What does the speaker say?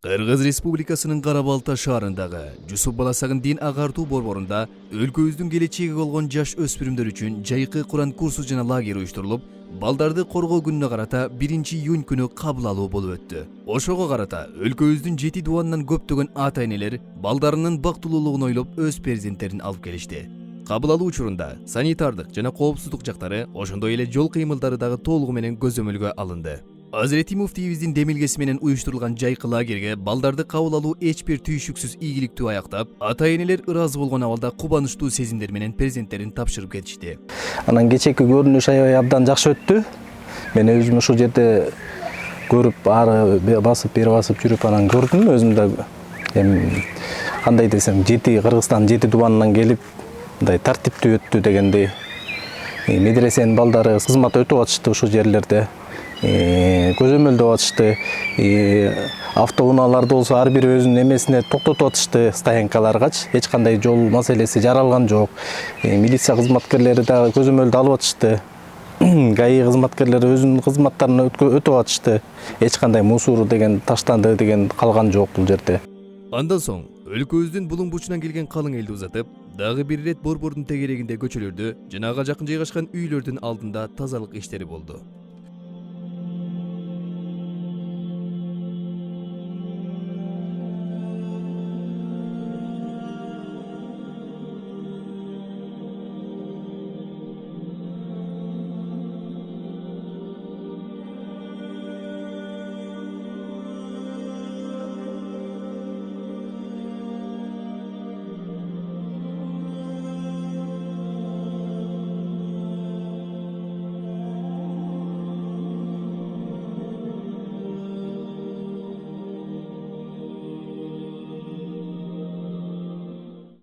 Кыргыз Республикасынын Кара-Балта шаарындагы Жусуп Баласагын дин агартуу борборунда өлкөбүздүн келечеги болгон жаш өспүрүмдөр үчүн жайкы Куран курсу жана лагерь уюштурулуп, балдарды коргоо күнүнө карата 1-июнь күнү кабыл алуу болуп өттү. Ошого карата өлкөбүздүн 7 дубанынан көптөгөн ата-энелер балдарынын бактылуулугун ойлоп өз перзенттерин алып келишти. Кабыл алуу учурунда санитардык жана коопсуздук жактары, ошондой эле жол кыймылдары дагы толугу менен көзөмөлгө алынды. Азирети муфтийибиздин демилгеси менен уюштурулган жайкы лагерге балдарды кабыл алуу эч бир түйшүксүз ийгиликтүү аяктап, ата-энелер ыраазы болгон абалда кубанычтуу сезимдер менен перзенттерин тапшырып кетишти. Анан кечээки көрүнүш аябай абдан жакшы өттү. Мен өзүм ушул жерде көрүп, ары басып, бери басып жүрүп анан көрдүм. Өзүм да кандай десем, Кыргызстан 7 дубанынан келип, мындай тартиптүү өттү дегендей. Медресенин балдары кызмат өтүп атышты ушул жерлерде. Көзөмөлдөп атышты. Автоунааларды болсо ар бири өзүнүн эмесине токтотуп атышты, стоянкаларгачы. Эч кандай жол маселеси жаралган жок. Милиция кызматкерлери дагы көзөмөлдү алып атышты. ГАИ кызматкерлери өзүнүн кызматтарын өтүп атышты. Эч кандай мусор деген таштанды деген калган жок бул жерде. Андан соң өлкөбүздүн булуң бучунан келген калың элди узатып, дагы бир ирет борбордун тегерегинде көчөлөрдү жана ага жакын жайгашкан үйлөрдүн алдында тазалык иштери болду.